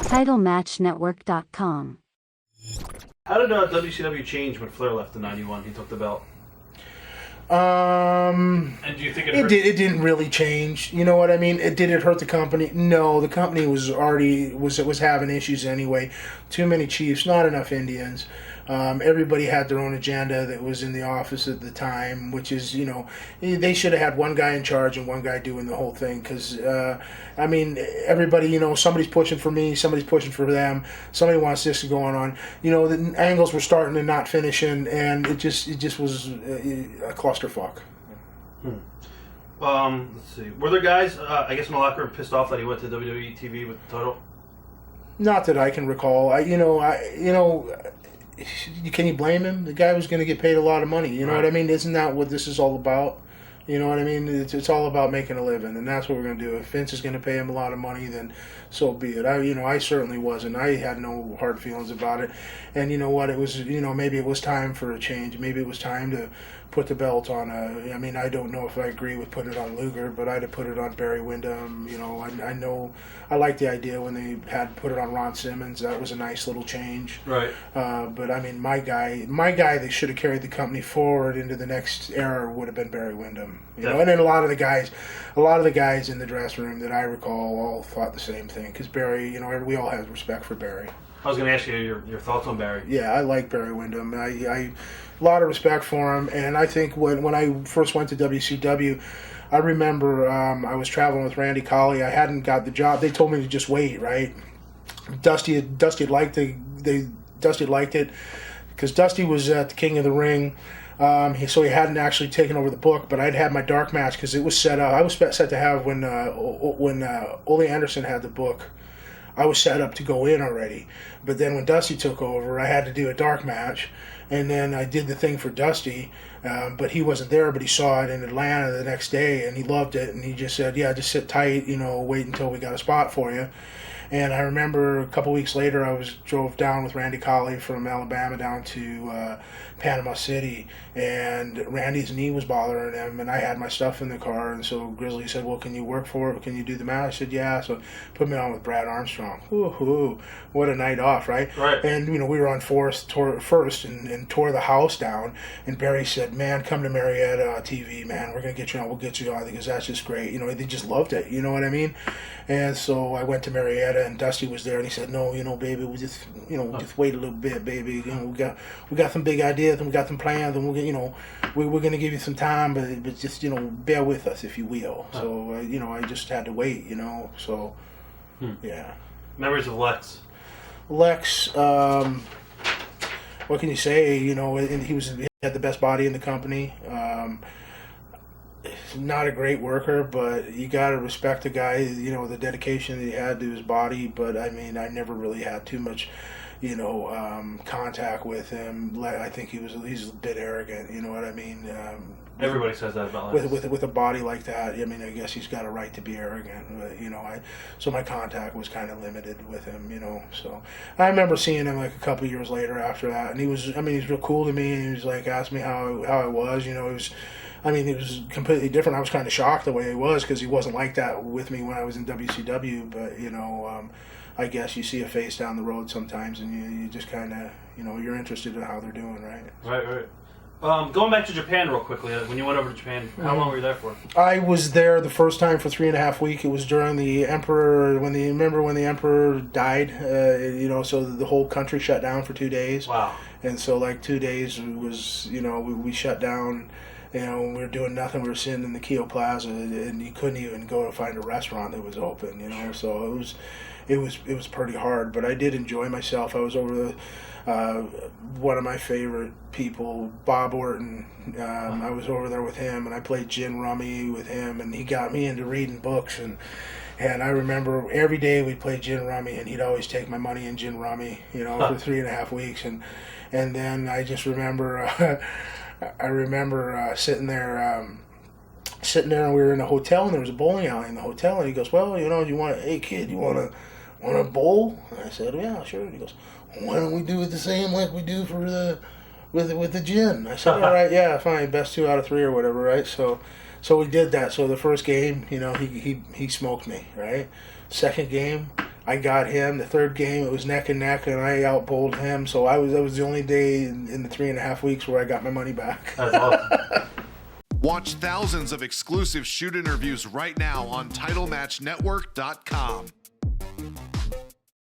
TitleMatchNetwork.com. How did WCW change when Flair left in '91? He took the belt. And do you think it didn't really change? You know what I mean? Did it hurt the company? No, the company was already was having issues anyway. Too many chiefs, not enough Indians. Everybody had their own agenda that was in the office at the time, which is, they should have had one guy in charge and one guy doing the whole thing. Because, everybody, somebody's pushing for me, somebody's pushing for them, somebody wants this going on. The angles were starting to not finish, and it just was a clusterfuck. Let's see. Were there guys, I guess in the locker room, pissed off that he went to WWE TV with the title? Not that I can recall. Can you blame him? The guy was going to get paid a lot of money. You know what I mean? Isn't that what this is all about? You know what I mean? It's all about making a living, and that's what we're going to do. If Vince is going to pay him a lot of money, then so be it. I certainly wasn't. I had no hard feelings about it. And you know what? It was, maybe it was time for a change. Maybe it was time to put the belt on I don't know if I agree with putting it on Luger, but I'd have put it on Barry Windham. I know I like the idea when they had put it on Ron Simmons. That was a nice little change. Right. But I mean, my guy that should have carried the company forward into the next era would have been Barry Windham. And then a lot of the guys in the dressing room that I recall all thought the same thing, because Barry, we all had respect for Barry. I was going to ask you your thoughts on Barry. Yeah, I like Barry Windham. I a lot of respect for him, and I think when I first went to WCW, I remember I was traveling with Randy Colley. I hadn't got the job. They told me to just wait, right? Dusty liked it because Dusty was at the King of the Ring. So he hadn't actually taken over the book, but I'd had my dark match because it was set up. I was set to have when Ole Anderson had the book. I was set up to go in already, but then when Dusty took over, I had to do a dark match, and then I did the thing for Dusty, but he wasn't there, but he saw it in Atlanta the next day, and he loved it, and he just said, yeah, just sit tight, wait until we got a spot for you. And I remember a couple weeks later, I drove down with Randy Colley from Alabama down to Panama City, and Randy's knee was bothering him, and I had my stuff in the car, and so Grizzly said, well, can you work for it? Can you do the match? I said, yeah. So put me on with Brad Armstrong. Woo-hoo. What a night off, right? Right. And, we were on first and tore the house down, and Barry said, man, come to Marietta TV, man. We're going to get you on. We'll get you on because that's just great. They just loved it. You know what I mean? And so I went to Marietta, and Dusty was there, and he said, no, baby, we just, just wait a little bit, baby. We got some big ideas, and we got some plans, and we're going to give you some time, but just, bear with us, if you will. So, I just had to wait, so, yeah. Memories of Lex. Lex, what can you say? He had the best body in the company. Not a great worker, but you got to respect the guy, the dedication that he had to his body. But I mean, I never really had too much, contact with him. I think he's a bit arrogant. You know what I mean? Everybody says that about Lex. With a body like that. I mean, I guess he's got a right to be arrogant. But, so my contact was kind of limited with him. So I remember seeing him like a couple of years later after that, and he was real cool to me, and he was like asked me how I was. It was completely different. I was kind of shocked the way he was because he wasn't like that with me when I was in WCW. But I guess you see a face down the road sometimes, and you just kind of you're interested in how they're doing, right? Right. Going back to Japan real quickly, when you went over to Japan, how long were you there for? I was there the first time for 3.5 weeks. It was during the Emperor, when the Emperor died, so the whole country shut down for 2 days. Wow. And so like 2 days was, we shut down, we were doing nothing. We were sitting in the Keo Plaza, and you couldn't even go to find a restaurant that was open, so it was pretty hard, but I did enjoy myself. I was over one of my favorite people, Bob Orton. I was over there with him, and I played gin rummy with him, and he got me into reading books, and I remember every day we'd play gin rummy, and he'd always take my money in gin rummy, for 3.5 weeks, and then I just remember sitting there, and we were in a hotel, and there was a bowling alley in the hotel, and he goes, well, hey kid, you want to bowl? And I said, yeah, sure. And he goes, why don't we do it the same like we do for with the gin? I said, all right, yeah, fine, best 2 out of 3 or whatever, right? So we did that. So the first game, he smoked me, right? Second game, I got him. The third game, it was neck and neck, and I out-bowled him. So that was the only day in the 3.5 weeks where I got my money back. That's awesome. Watch thousands of exclusive shoot interviews right now on TitleMatchNetwork.com.